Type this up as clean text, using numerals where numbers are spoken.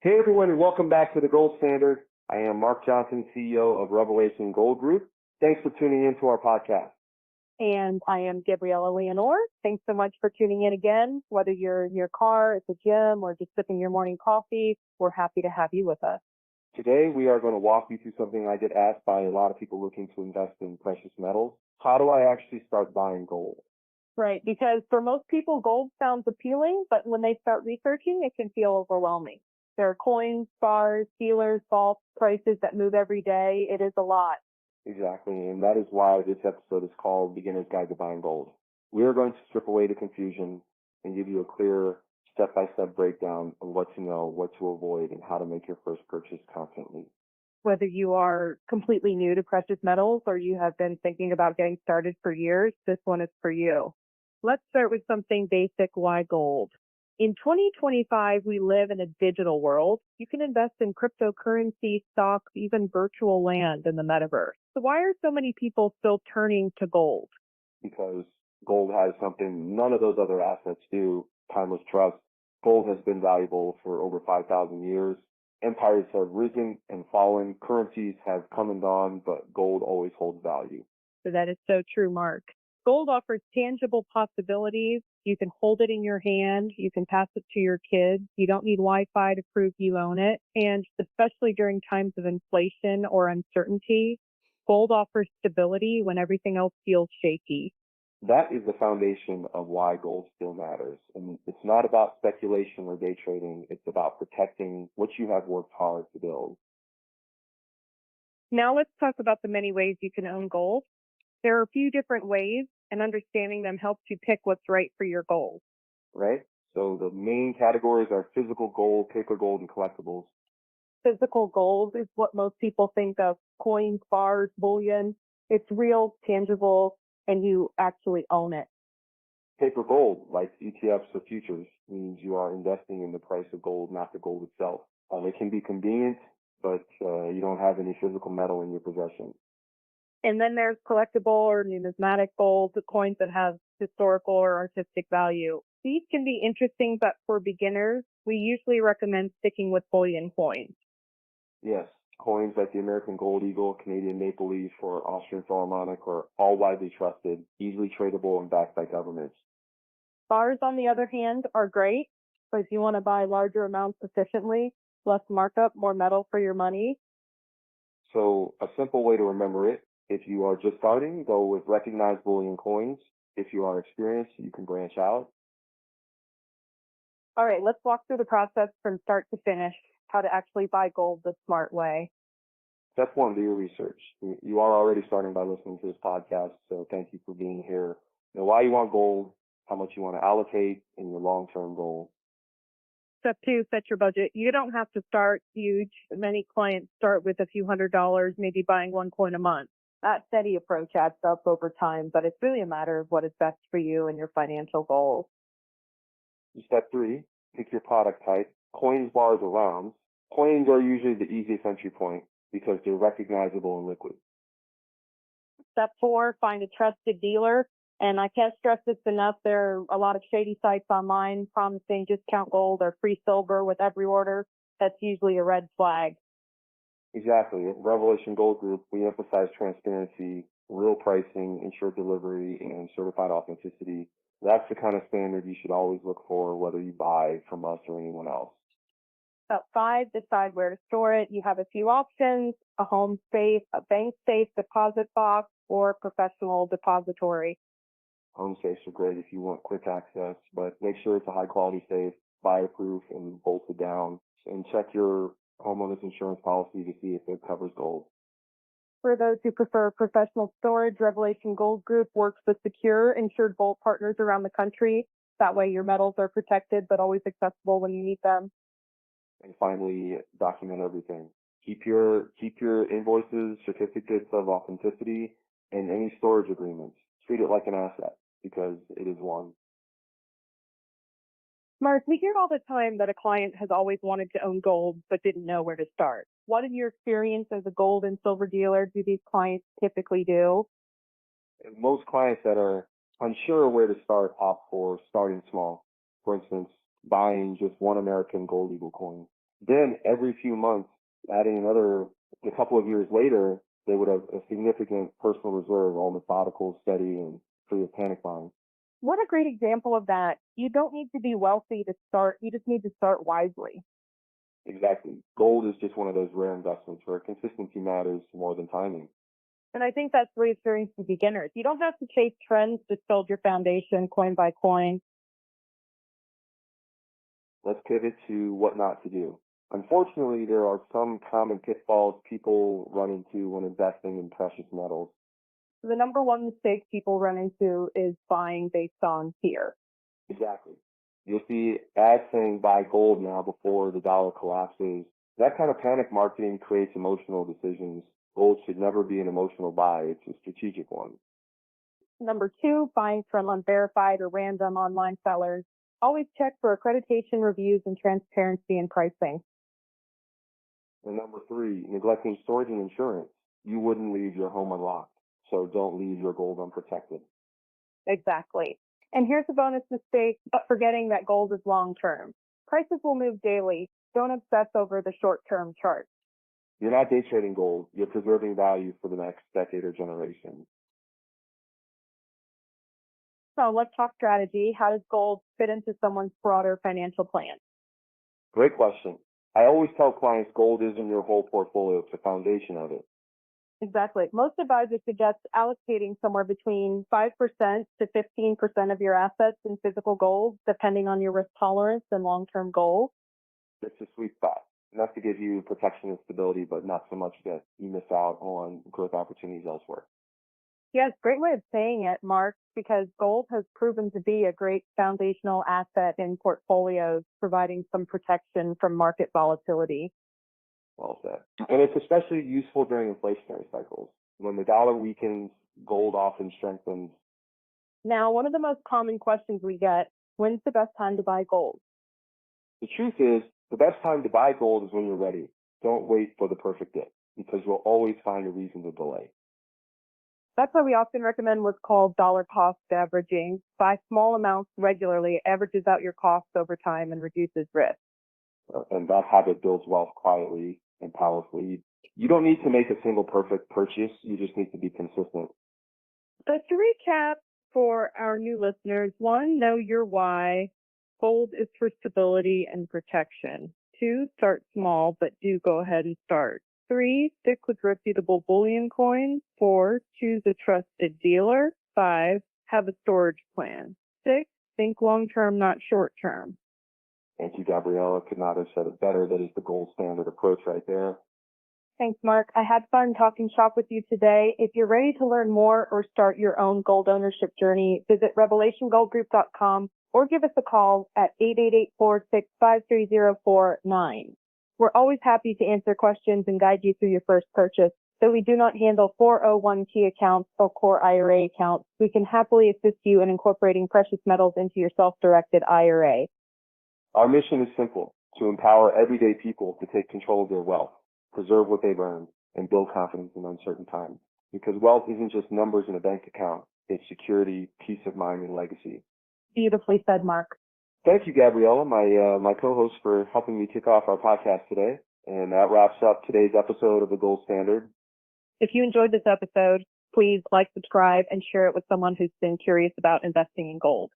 Hey everyone, and welcome back to the Gold Standard. I am Mark Johnson, CEO of Revelation Gold Group. Thanks for tuning in to our podcast. And I am Gabriella Leonore. Thanks so much for tuning in again. Whether you're in your car, at the gym, or just sipping your morning coffee, we're happy to have you with us. Today, we are going to walk you through something I get asked by a lot of people looking to invest in precious metals. How do I actually start buying gold? Right, because for most people, gold sounds appealing, but when they start researching, it can feel overwhelming. There are coins, bars, dealers, vaults, prices that move every day. It is a lot. Exactly, and that is why this episode is called Beginner's Guide to Buying Gold. We are going to strip away the confusion and give you a clear step-by-step breakdown of what to know, what to avoid, and how to make your first purchase confidently. Whether you are completely new to precious metals or you have been thinking about getting started for years, this one is for you. Let's start with something basic. Why gold? In 2025, we live in a digital world. You can invest in cryptocurrency, stocks, even virtual land in the metaverse. So why are so many people still turning to gold? Because gold has something none of those other assets do, timeless trust. Gold has been valuable for over 5,000 years. Empires have risen and fallen. Currencies have come and gone, but gold always holds value. So that is so true, Mark. Gold offers tangible possibilities. You can hold it in your hand. You can pass it to your kids. You don't need Wi-Fi to prove you own it. And especially during times of inflation or uncertainty, gold offers stability when everything else feels shaky. That is the foundation of why gold still matters. And it's not about speculation or day trading. It's about protecting what you have worked hard to build. Now let's talk about the many ways you can own gold. There are a few different ways, and understanding them helps you pick what's right for your goals. Right? So the main categories are physical gold, paper gold, and collectibles. Physical gold is what most people think of. Coins, bars, bullion. It's real, tangible, and you actually own it. Paper gold, like ETFs or futures, means you are investing in the price of gold, not the gold itself. It can be convenient, but you don't have any physical metal in your possession. And then there's collectible or numismatic gold, the coins that have historical or artistic value. These can be interesting, but for beginners, we usually recommend sticking with bullion coins. Yes, coins like the American Gold Eagle, Canadian Maple Leaf, or Austrian Philharmonic are all widely trusted, easily tradable, and backed by governments. Bars, on the other hand, are great, but if you want to buy larger amounts efficiently, less markup, more metal for your money. So a simple way to remember it, if you are just starting, go with recognized bullion coins. If you are experienced, you can branch out. All right, let's walk through the process from start to finish, how to actually buy gold the smart way. Step one, do your research. You are already starting by listening to this podcast, so thank you for being here. Know why you want gold, how much you want to allocate, and your long-term goal. Step two, set your budget. You don't have to start huge. Many clients start with a few $100s, maybe buying one coin a month. That steady approach adds up over time, but it's really a matter of what is best for you and your financial goals. Step three, pick your product type. Coins, bars, or rounds. Coins are usually the easiest entry point because they're recognizable and liquid. Step four, find a trusted dealer. And I can't stress this enough. There are a lot of shady sites online promising discount gold or free silver with every order. That's usually a red flag. Exactly. At Revelation Gold Group, we emphasize transparency, real pricing, insured delivery, and certified authenticity. That's the kind of standard you should always look for, whether you buy from us or anyone else. Step five, decide where to store it. You have a few options: a home safe, a bank safe, deposit box, or professional depository. Home safes are great if you want quick access, but make sure it's a high quality safe, fireproof and bolted down, and check your homeowner's insurance policy to see if it covers gold. For those who prefer professional storage, Revelation Gold Group works with secure, insured vault partners around the country. That way your metals are protected but always accessible when you need them. And finally, document everything. Keep your invoices, certificates of authenticity, and any storage agreements. Treat it like an asset because it is one. Mark, we hear all the time that a client has always wanted to own gold but didn't know where to start. What, in your experience as a gold and silver dealer, do these clients typically do? And most clients that are unsure where to start opt for starting small. For instance, buying just one American Gold Eagle coin. Then every few months, adding a couple of years later, they would have a significant personal reserve, all methodical, steady, and free of panic buying. What a great example of that. You don't need to be wealthy to start. You just need to start wisely. Exactly. Gold is just one of those rare investments where consistency matters more than timing. And I think that's reassuring to beginners. You don't have to chase trends to build your foundation coin by coin. Let's pivot to what not to do. Unfortunately, there are some common pitfalls people run into when investing in precious metals. The number one mistake people run into is buying based on fear. Exactly. You'll see ads saying buy gold now before the dollar collapses. That kind of panic marketing creates emotional decisions. Gold should never be an emotional buy. It's a strategic one. Number two, buying from unverified or random online sellers. Always check for accreditation reviews and transparency in pricing. And number three, neglecting storage and insurance. You wouldn't leave your home unlocked, so don't leave your gold unprotected. Exactly. And here's a bonus mistake, forgetting that gold is long-term. Prices will move daily. Don't obsess over the short-term chart. You're not day trading gold. You're preserving value for the next decade or generation. So let's talk strategy. How does gold fit into someone's broader financial plan? Great question. I always tell clients gold isn't your whole portfolio. It's the foundation of it. Exactly. Most advisors suggest allocating somewhere between 5% to 15% of your assets in physical gold, depending on your risk tolerance and long-term goals. It's a sweet spot. Enough to give you protection and stability, but not so much that you miss out on growth opportunities elsewhere. Yes, great way of saying it, Mark, because gold has proven to be a great foundational asset in portfolios, providing some protection from market volatility. Well said. And it's especially useful during inflationary cycles. When the dollar weakens, gold often strengthens. Now, one of the most common questions we get, when's the best time to buy gold? The truth is, the best time to buy gold is when you're ready. Don't wait for the perfect dip, because you'll always find a reason to delay. That's why we often recommend what's called dollar cost averaging. Buy small amounts regularly, averages out your costs over time and reduces risk. And that habit builds wealth quietly and powerfully. You don't need to make a single perfect purchase. You just need to be consistent. So to recap for our new listeners, 1, know your why. Gold is for stability and protection. 2, start small, but do go ahead and start. 3, stick with reputable bullion coins. 4, choose a trusted dealer. 5, have a storage plan. 6, think long-term, not short-term. Thank you, Gabriella. Could not have said it better. That is the gold standard approach right there. Thanks, Mark. I had fun talking shop with you today. If you're ready to learn more or start your own gold ownership journey, visit revelationgoldgroup.com or give us a call at 888-465-3049. We're always happy to answer questions and guide you through your first purchase. Though we do not handle 401k accounts or core IRA accounts, we can happily assist you in incorporating precious metals into your self-directed IRA. Our mission is simple: to empower everyday people to take control of their wealth, preserve what they've earned, and build confidence in uncertain times. Because wealth isn't just numbers in a bank account. It's security, peace of mind, and legacy. Beautifully said, Mark. Thank you, Gabriella, my co-host, for helping me kick off our podcast today. And that wraps up today's episode of The Gold Standard. If you enjoyed this episode, please like, subscribe, and share it with someone who's been curious about investing in gold.